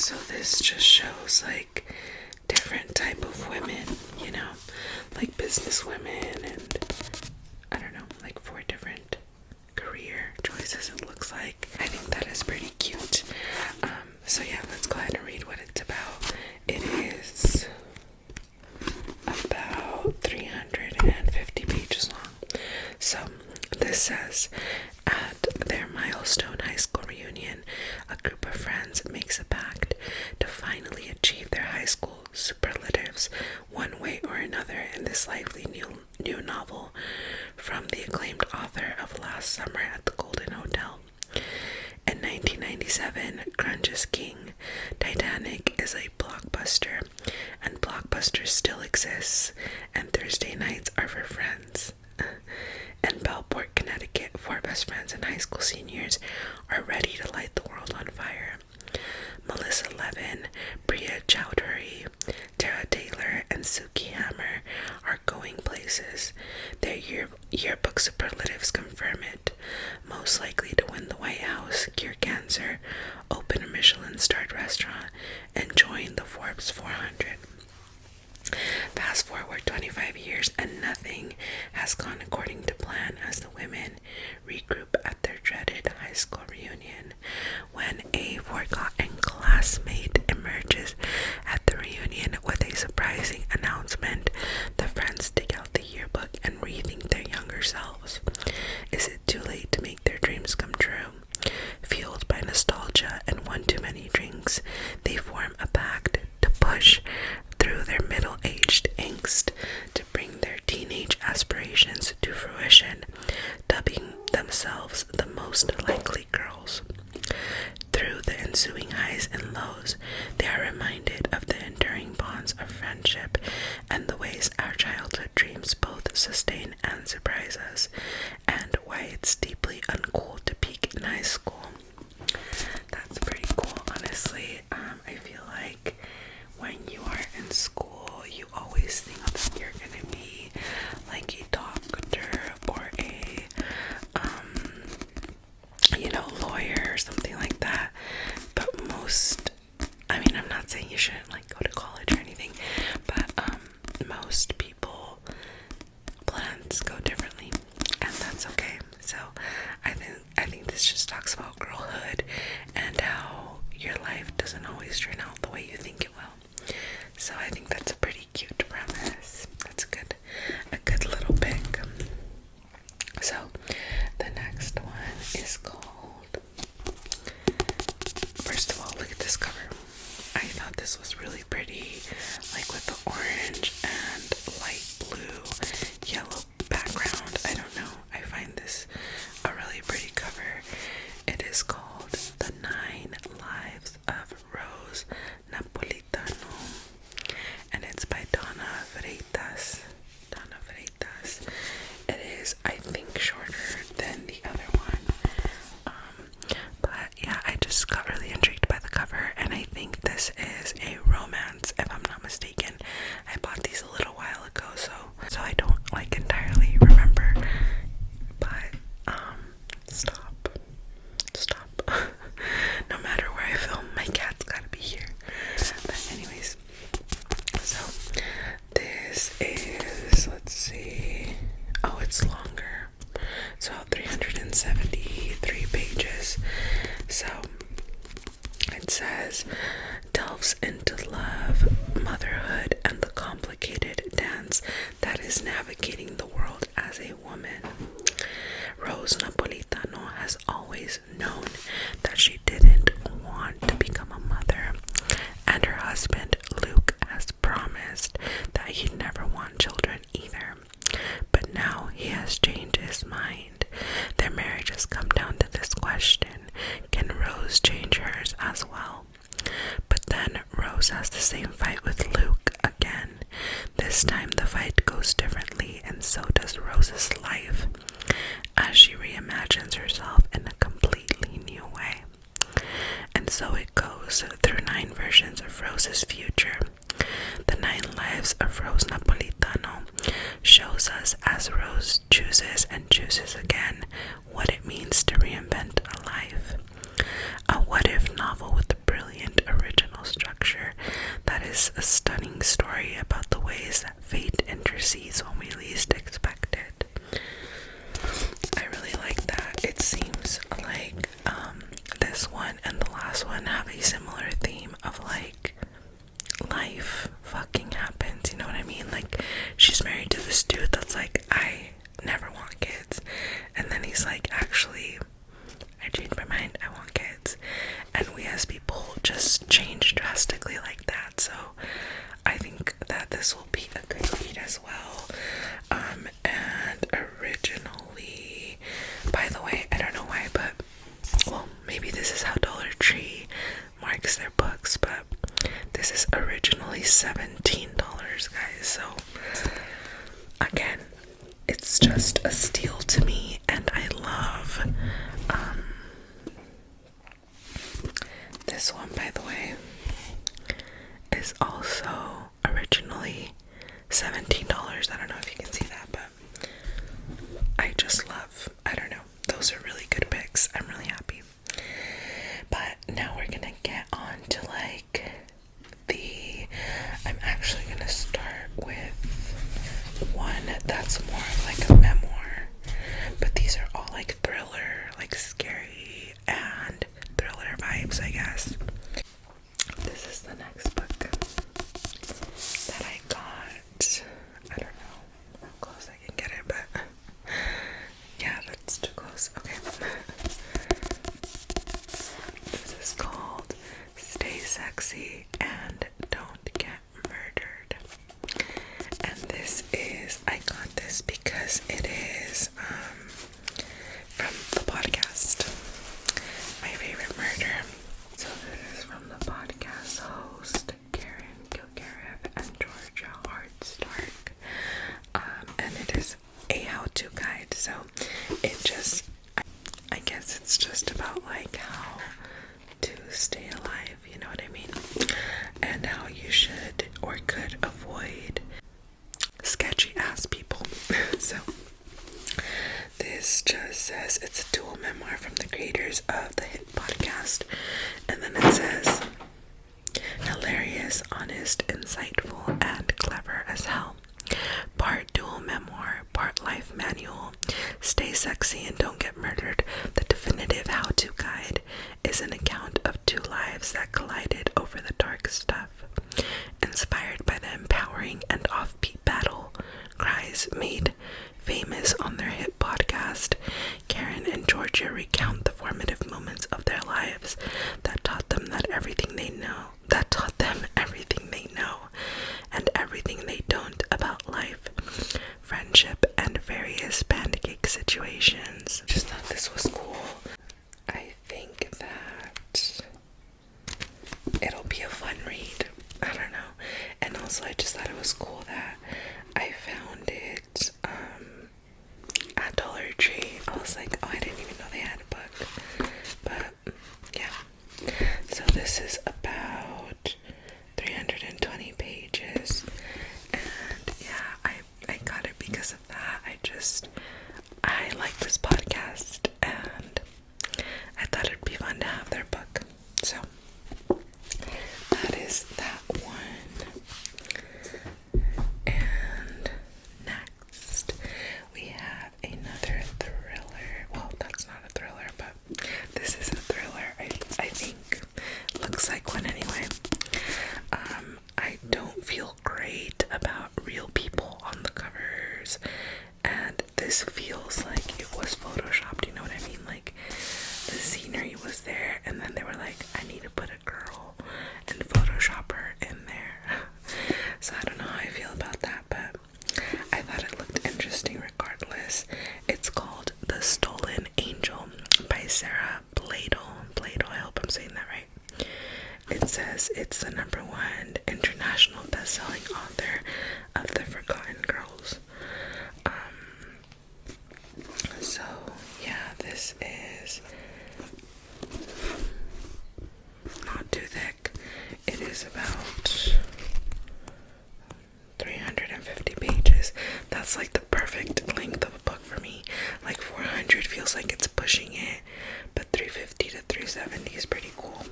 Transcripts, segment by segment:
So this just shows like different type of women, you know, like business women and I don't know, like 4 different career choices it looks like. I think that is pretty cute. So yeah, let's go ahead and read what it's about. It is about 350 pages long. So this says, at their milestone high school reunion, a group of friends makes a pact to finally achieve their high school superlatives one way or another in this lively new novel from the acclaimed author of Last Summer at the Golden Hotel. In 1997, grunge is king. Titanic is a blockbuster, and Blockbuster still exists, and Thursday nights are for friends. In Bellport, Connecticut, 4 best friends and high school seniors are ready to light the world on fire. Melissa Levin, Priya Chowdhury, Tara Taylor, and Suki Hammer are going places. Their yearbook superlatives confirm it. Most likely to win the White House, cure cancer, open a Michelin-starred restaurant, and join the Forbes 400. Fast forward 25 years and nothing has gone according to plan as the women regroup at their dreaded high school reunion. When a forgotten classmate emerges at the reunion with a surprising announcement, the friends dig out the yearbook and rethink their younger selves. Is it too late to make their dreams come true? Fueled by nostalgia and one too many drinks, they form a pact to push through their middle-aged angst to bring their teenage aspirations to fruition, dubbing themselves the most likely girls. Through the ensuing highs and lows, they are reminded of the enduring bonds of friendship and the ways our childhood dreams both sustain and surprise us, and why it's deeply uncool to peak in high school. That's pretty cool, honestly. I feel like when you are in school, you always think that you're gonna be like a doctor or a lawyer or something like that. But I'm not saying you shouldn't like go to college or anything, but most people plans go differently, and that's okay. So I think this just talks about girlhood and how your life doesn't always turn out the way you think it will. So I think that's a pretty cute premise. That's a good little pick. So the next one is called, first of all, look at this cover. I thought this was really pretty, like with the orange and light blue, yellow background. I don't know. I find this a really pretty cover. It is called The 9 Lives of Rose Napolitano, and it's by Donna Freitas. It is, I think, shorter than the other one. But yeah, I just got really intrigued by the cover, and I think this is a romance, if I'm not mistaken. I bought these a little while ago, so I don't like entirely remember. But stop. No matter where I film, my cat's gotta be here. But anyways, so this is, let's see, oh, it's longer. It's about 373 pages. So it says, delves into love, motherhood, and the complicated dance that is navigating the world as a woman. Rose Napolitano has always known that she didn't want to become a mother, and her husband Luke has promised that he'd never want children either. But now he has changed his mind. Their marriage has come down to this question: can Rose change hers as well? But then Rose has the same fight with Luke again. This time the fight goes differently, and so does Rose's life, as she reimagines herself in a completely new way. And so it goes through 9 versions of Rose's future. The 9 Lives of Rose Napolitano shows us, as Rose chooses and chooses again, what it means to reinvent a life. A what-if novel with a brilliant original emotional structure that is a stunning story about the ways that fate intercedes when we least expect it. I really like that. It seems like this one and the last one have a similar theme of like life fucking happens, you know what I mean? Like, she's married to this dude that's like, I never want kids, and then he's like, actually, I changed my mind, I want kids. And we as people just change drastically like that. So I think that this will be a good read as well. And originally, by the way, I don't know why, but well, maybe this is how Dollar Tree marks their books, but this is originally $17, guys. So again, it's just a steal to me, and I love this one, by the way, is also originally $17. I don't know if you can see that, but I just love, I don't know, those are really good picks. I'm really happy. But now we're gonna get on to like I'm actually gonna start with one that's more of like a memoir, but these are all like thriller, like scary and thriller vibes, I guess. This is the next book that I got. I don't know how close I can get it, but yeah, that's too close. Okay. This is called Stay Sexy and Don't Get Murdered. And this is, I got this because it is from the podcast, My Favorite Murder. So this is from the podcast host Karen Kilgariff and Georgia Hardstark. And it is a how-to guide. So it just, I guess it's just about like how to stay alive, you know what I mean? And how you should or could avoid sketchy ass people. So this just says it's a dual memoir from the creators of the hit podcast, and then it says hilarious, honest, insightful, and clever as hell. Part dual memoir, part life manual. Stay sexy and don't get murdered. The definitive how-to guide is an account of two lives that collided over the dark stuff. Inspired by the empowering and offbeat battle cries made famous on their hit podcast, Karen and Georgia recount the formative moments of their lives that taught them everything they know, and everything they don't about life, friendship, and various pancake situations. Just thought this was cool. I think that it'll be a fun read. I don't know. And also, I just thought it was cool that I found it at Dollar Tree. I was like, oh, I didn't even know they had a book. But yeah. So this is about 320 pages. And yeah, I got it because of that. I like this podcast, and I thought it'd be fun to have their book. So that is that one. And next we have another thriller. Well, that's not a thriller, but this is a thriller. I think looks like one anyway. I don't feel great about real people on the covers, and this feels like it was photoshopped, you know what I mean? Like, the scenery was there, and then they were like, I need to put a girl and Photoshop her in there. So I don't know how I feel about that, but I thought it looked interesting regardless. It's called The Stolen Angel by Sarah Bladel. I hope I'm saying that right. It says it's the #1 international best-selling author of The Forgotten Girls. So yeah, this is not too thick. It is about 350 pages. That's like the perfect length of a book for me. Like 400 feels like it's pushing it, but 350 to 370 is pretty cool.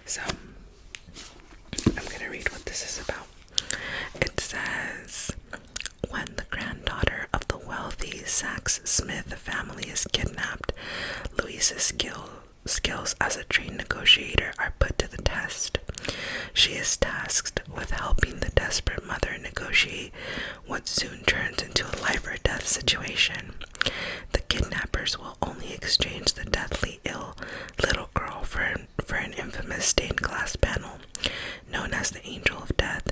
So family is kidnapped, Louise's skills as a trained negotiator are put to the test. She is tasked with helping the desperate mother negotiate what soon turns into a life or death situation. The kidnappers will only exchange the deathly ill little girl for an infamous stained glass panel known as the Angel of Death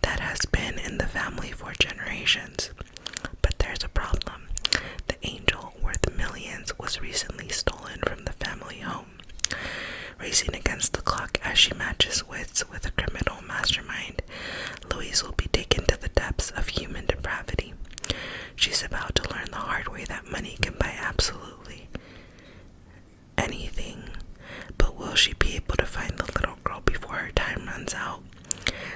that has been in the family for generations. But there's a problem. The angel, worth millions, was recently stolen from the family home. Racing against the clock as she matches wits with a criminal mastermind, Louise will be taken to the depths of human depravity. She's about to learn the hard way that money can buy absolutely anything. But will she be able to find the little girl before her time runs out?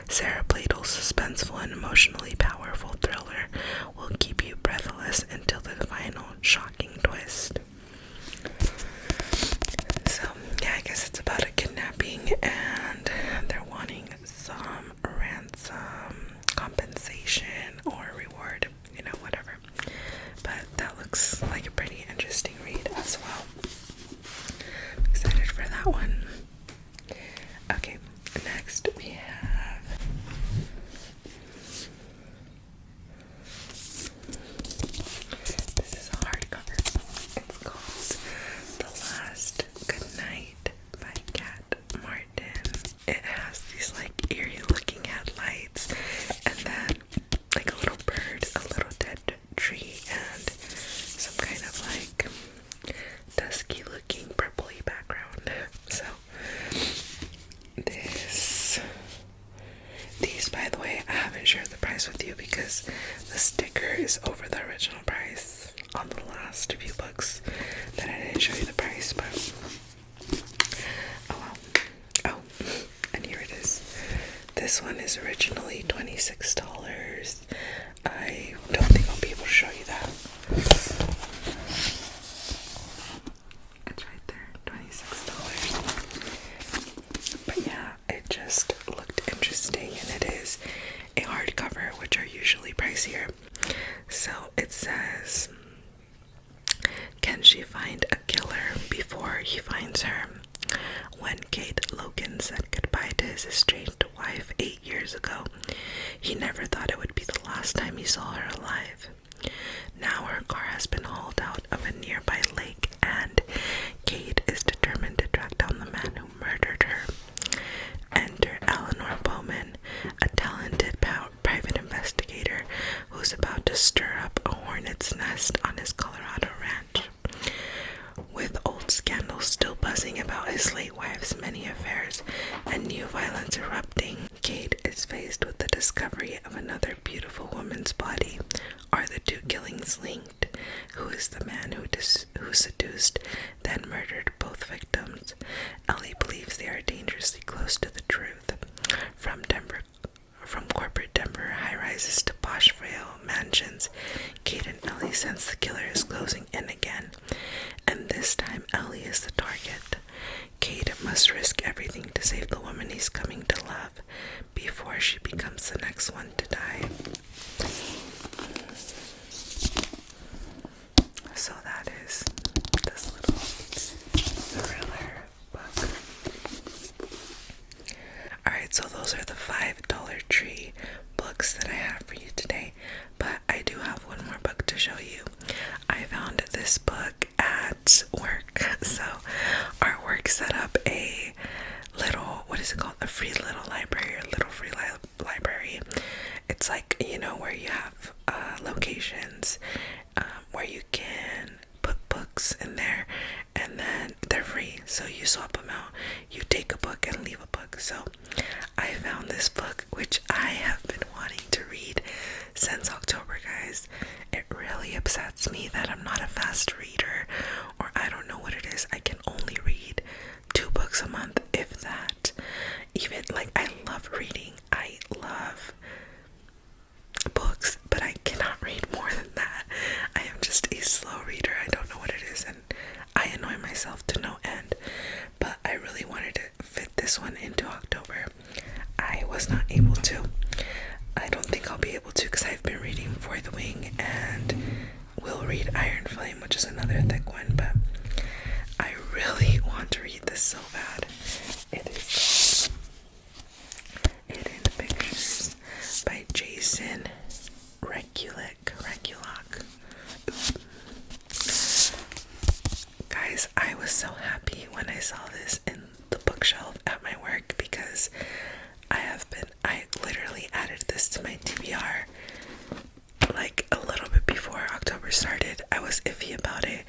Sarah Pladle's suspenseful and emotionally powerful thriller will keep you breathless until the final shocking twist. So, yeah, I guess it's about a kidnapping and they're wanting some ransom, compensation, or reward, whatever. But that looks like a pretty interesting read as well. I'm excited for that one. Okay, next we have this is a hardcover. It's called The Last Goodnight by Kat Martin. It has these eerie looking headlights and then a little bird, a little dead tree, and some kind of dusky looking purpley background. So these, by the way, I haven't shared the price with you because the sticker is over the original price on the last few books that I didn't show you the price, but oh well. Oh, and here it is. This one is originally $26. I don't think I'll be able to show you that. It's right there, $26. But yeah, it just looked interesting, and it is a hardcover, which are usually pricier. So it says, can she find a killer before he finds her? When Kate Logan said goodbye to his estranged wife 8 years ago, he never thought it would be the last time he saw her alive. Now her car has been hauled out of a nearby lake, and Kate is determined to track down the man who murdered her. Enter Eleanor Bowman, a talented private investigator who's about to stir up a hornet's nest on his Colorado ranch. With old scandals still buzzing about his late wife's many affairs and new violence erupting, Kate is faced with the discovery of another beautiful woman's body. Are the two killings linked? Who is the man who seduced, then murdered both victims? Ellie believes they are dangerously close to the truth. From corporate Denver high-rises to posh Vale mansions, Kate and Ellie sense the killer is closing in again, and this time Ellie is the target. Kate must risk everything to save the woman he's coming to love before she becomes the next one to die. So that is this little thriller book. Alright, so those are the $5 Tree books that I have for you today, but I do have one more book to show you. I found this book at work. So our work set up a little, what is it called? A free little library, or little free library. It's where you have locations where you can put books in there, and then they're free. So you swap them out. You take a book and leave a book. So I found this book, which I have been wanting to read since October, guys. It really upsets me that I'm not a fast reader, or I don't know what it is. I can only read 2 books a month, if that. Even I love reading. I love books, but I cannot read more than that. I am just a slow reader. I don't know what it is, and I annoy myself to no end. But I really wanted to fit this one into October. I was not able to. I don't think I'll be able to, because I've been reading For the Wing and will read Iron Flame, which is another thing. thick one, but I really want to read this so bad. It is called Hidden Pictures by Jason Regulak. Guys, I was so happy when I saw this in the bookshelf at my work because I literally added this to my TBR like a little bit before October started. I was iffy about it,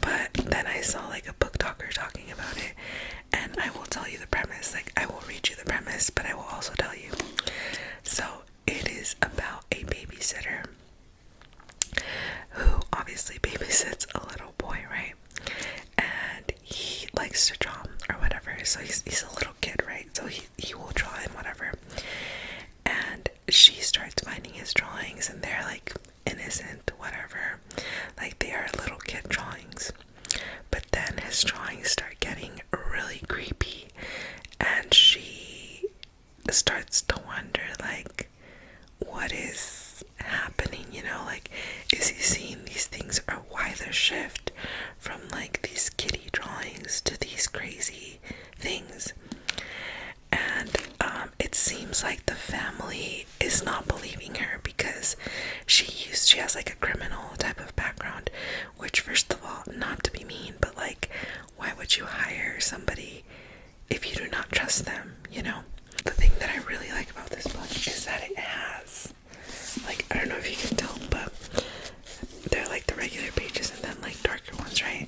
but then I saw like a book talker talking about it, and I will tell you the premise. Like, I will read you the premise, but I will also tell you. So it is about a babysitter who obviously babysits a little boy, right? And he likes to draw or whatever, so he's a little kid, right? So he will draw and whatever. And she starts finding his drawings, and they're like innocent, whatever, like they are little kid drawings. But then his drawings start getting really creepy, and she starts to wonder, like, what is happening, you know? Like, is he seeing these things, or why the shift from like these kitty drawings to these crazy things? And it seems like the family is not believing her because she has like a criminal type of background, which, first of all, not to be mean, but like, why would you hire somebody if you do not trust them, you know? The thing that I really like about this book is that it has, like, I don't know if you can tell, but they're like the regular pages and then like darker ones, right?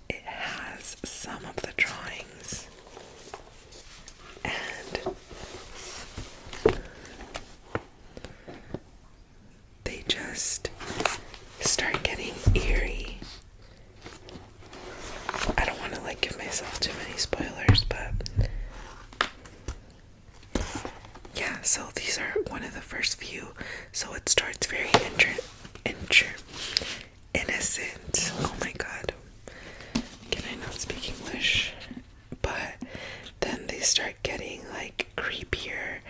It has some of the drawings, and they just start getting eerie. I don't want to like give myself too many spoilers, but yeah, so these are one of the first few. So it starts very innocent. Oh my god, can I not speak English? But then they start getting like creepier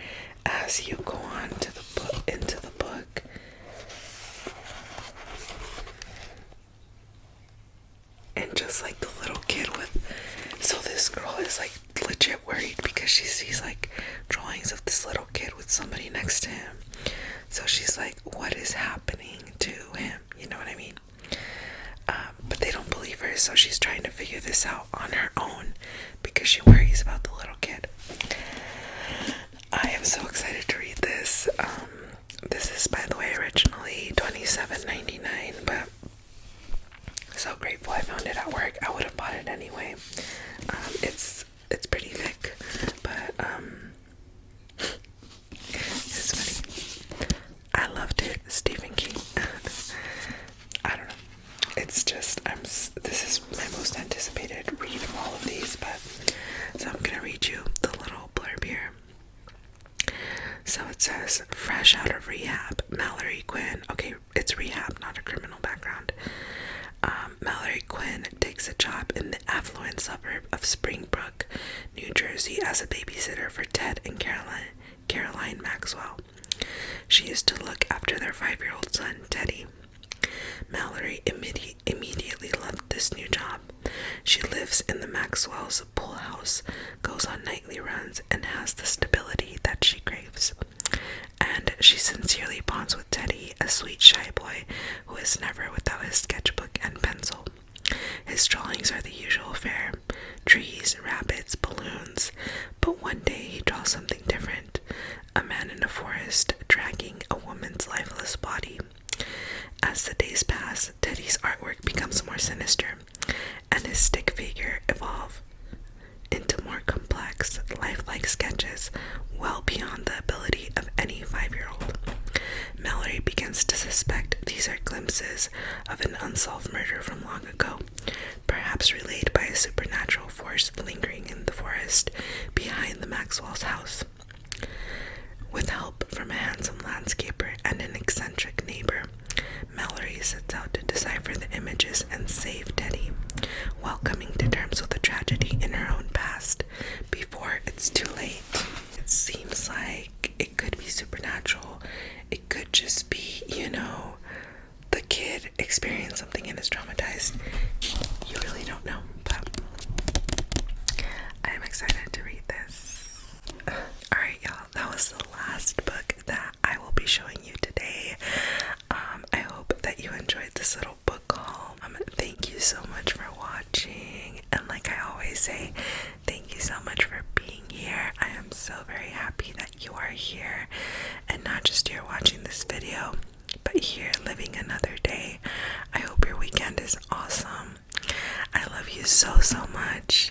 as you go on to the book, into the book. And just like the little kid so this girl is like legit worried because she sees like drawings of this little kid with somebody next to him. So she's like, what is happening to him? You know what I mean? But they don't believe her, so she's trying to figure this out on her own because she worries about the little kid. I am so excited to read this. This is, by the way, originally $27.99, but so grateful I found it at work. I would have bought it anyway. It's pretty thick, but it's funny. I loved it. Stephen King. I don't know. It's just this is my most anticipated read of all of these, but so I'm gonna read you the little blurb here. So it says, fresh out of rehab, Mallory Quinn. Okay, it's rehab, not a criminal background. Mallory Quinn takes a job in the affluent suburb of Springbrook, New Jersey, as a babysitter for Ted and Caroline Maxwell. She is to look after their 5-year-old son, Teddy. Mallory immediately loved this new job. She lives in the Maxwell's pool house, goes on nightly runs, and has the stability that she craves. And she sincerely bonds with Teddy, a sweet, shy boy who is never without his sketchbook and pencil. His drawings are the usual fare: trees, rabbits, balloons. But one day he draws something different: a man in a forest dragging a woman's lifeless body. As the days pass, Teddy's artwork becomes more sinister, and his stick figure evolves into more complex, lifelike sketches, well beyond the ability of any 5-year-old. Mallory begins to suspect these are glimpses of an unsolved murder from long ago, perhaps relayed by a supernatural force lingering in the forest behind the Maxwell's house. With help from a handsome landscaper and an eccentric neighbor, Mallory sets out to decipher the images and save Teddy, while coming to terms with the tragedy in her own past before it's too late. It seems like it could be supernatural. It could just be, the kid experienced something and is traumatized. say thank you so much for being here. I am so very happy that you are here, and not just here watching this video, but here living another day. I hope your weekend is awesome. I love you so much,